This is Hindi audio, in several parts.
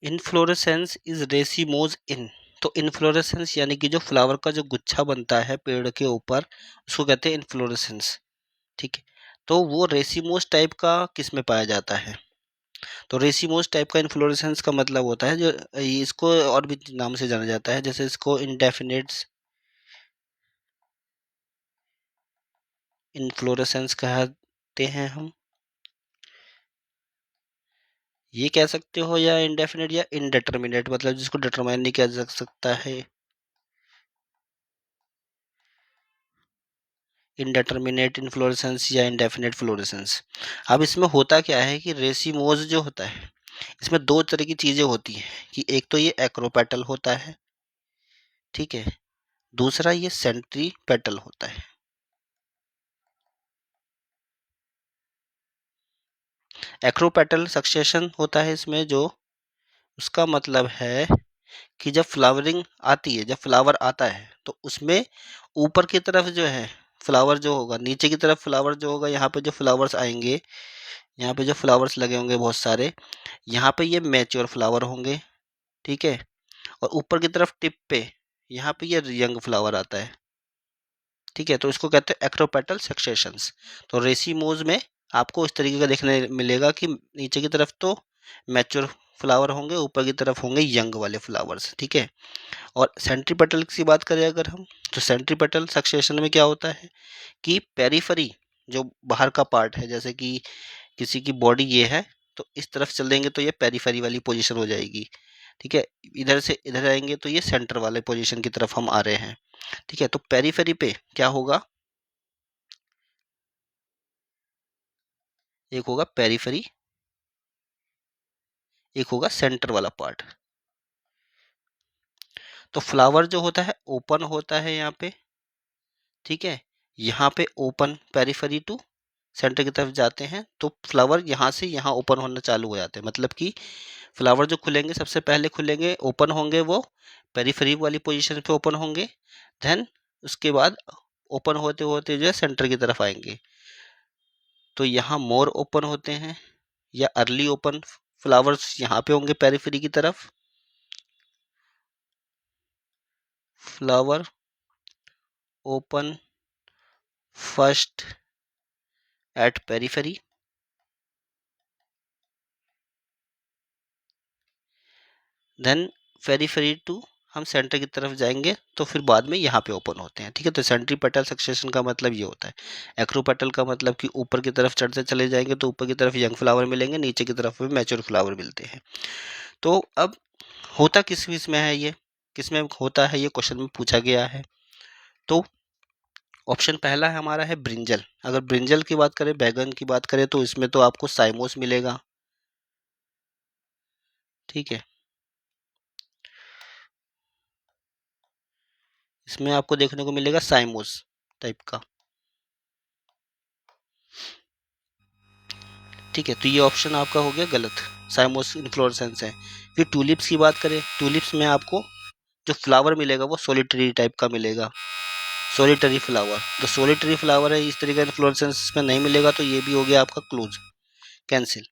इनफ्लोरेसेंस इज रेसिमोज इन। तो इनफ्लोरेसेंस यानी कि जो फ्लावर का जो गुच्छा बनता है पेड़ के ऊपर, उसको कहते हैं इनफ्लोरेसेंस। ठीक है, तो वो रेसिमोज टाइप का किस में पाया जाता है? तो रेसिमोज टाइप का इनफ्लोरेसेंस का मतलब होता है जो इसको और भी नाम से जाना जाता है, जैसे इसको इंडेफिनेट इनफ्लोरेसेंस कहते हैं हम, ये कह सकते हो, या इंडेफिनेट या इनडेटर्मिनेट, मतलब जिसको डिटरमाइन नहीं किया जा सकता है, इनडेटर्मिनेट इनफ्लोरेसेंस या इंडेफिनेट फ्लोरेसेंस। अब इसमें होता क्या है कि रेसिमोज जो होता है इसमें दो तरह की चीजें होती हैं, कि एक तो ये एक्रोपेटल होता है, ठीक है, दूसरा ये सेंट्री पेटल होता है। एक्रोपेटल सक्सेशन होता है इसमें, जो उसका मतलब है कि जब फ्लावरिंग आती है, जब फ्लावर आता है तो उसमें ऊपर की तरफ जो है फ्लावर जो होगा, नीचे की तरफ फ्लावर जो होगा, यहाँ पे जो फ्लावर्स आएंगे, यहाँ पे जो फ्लावर्स लगे होंगे बहुत सारे, यहाँ पे ये मैच्योर फ्लावर होंगे, ठीक है, और ऊपर की तरफ टिप पे यहाँ पे ये यंग फ्लावर आता है, ठीक है, तो इसको कहते हैं एक्रोपेटल सक्सेशंस। तो रेसिमोज में आपको इस तरीके का देखने मिलेगा कि नीचे की तरफ तो मैच्योर फ्लावर होंगे, ऊपर की तरफ होंगे यंग वाले फ्लावर्स, ठीक है। और सेंट्रीपेटल की बात करें अगर हम, तो सेंट्रीपेटल सक्सेशन में क्या होता है कि पेरीफरी जो बाहर का पार्ट है, जैसे कि किसी की बॉडी ये है, तो इस तरफ चलेंगे तो ये पेरीफरी वाली पोजीशन हो जाएगी, ठीक है, इधर से इधर आएंगे तो ये सेंटर वाले पोजीशन की तरफ हम आ रहे हैं, ठीक है। तो पेरीफेरी पे क्या होगा, एक होगा पेरीफेरी, एक होगा सेंटर वाला पार्ट। तो फ्लावर जो होता है ओपन होता है यहाँ पे, ठीक है, यहाँ पे ओपन पेरीफेरी टू सेंटर की तरफ जाते हैं, तो फ्लावर यहाँ से यहाँ ओपन होना चालू हो जाते हैं, मतलब कि फ्लावर जो खुलेंगे सबसे पहले खुलेंगे, ओपन होंगे वो पेरीफेरी वाली पोजीशन पे ओपन होंगे, देन उसके बाद ओपन होते होते जो है सेंटर की तरफ आएंगे, तो यहाँ मोर ओपन होते हैं, या अर्ली ओपन फ्लावर्स यहाँ पे होंगे पेरीफेरी की तरफ, flower open first at periphery, then periphery to हम सेंटर की तरफ जाएंगे तो फिर बाद में यहाँ पे ओपन होते हैं, ठीक है। तो सेंट्रीपेटल सक्सेशन का मतलब ये होता है। एक्रोपेटल का मतलब कि ऊपर की तरफ चढ़ते चले जाएंगे तो ऊपर की तरफ यंग फ्लावर मिलेंगे, नीचे की तरफ में मैच्योर फ्लावर मिलते हैं। तो अब होता किस किस में है ये, किस में होता है ये क्वेश्चन में पूछा गया है। तो ऑप्शन पहला है हमारा है ब्रिंजल। अगर ब्रिंजल की बात करें, बैगन की बात करें, तो इसमें तो आपको साइमोस मिलेगा, ठीक है, इसमें आपको देखने को मिलेगा साइमोस टाइप का, ठीक है। तो ये ऑप्शन आपका हो गया गलत, साइमोस इन्फ्लोरेसेंस है। फिर टूलिप्स की बात करें, टूलिप्स में आपको जो फ्लावर मिलेगा वो सोलिटरी टाइप का मिलेगा, सोलिटरी फ्लावर। जो सोलिटरी फ्लावर है इस तरीके का इन्फ्लोरेसेंस में नहीं मिलेगा, तो ये भी हो गया आपका क्लोज, कैंसिल।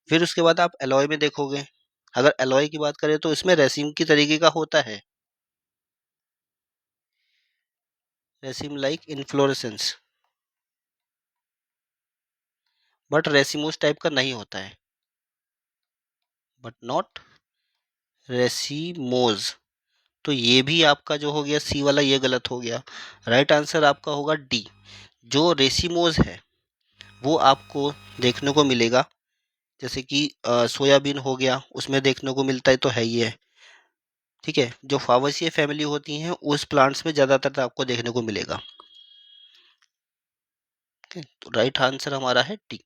फिर उसके बाद आप एलॉय में देखोगे, अगर एलॉय की बात करें तो इसमें रेसिम की तरीके का होता है, रेसिम like inflorescence, but racemose type का नहीं होता है, बट नॉट रेसिमोज। तो ये भी आपका जो हो गया सी वाला, ये गलत हो गया। राइट आंसर आपका होगा डी। जो रेसिमोज है वो आपको देखने को मिलेगा, जैसे कि सोयाबीन हो गया, उसमें देखने को मिलता है, तो है ही है, ठीक है। जो फावसिया फैमिली होती हैं उस प्लांट्स में ज़्यादातर आपको देखने को मिलेगा, ठीक है। तो राइट आंसर हमारा है डी।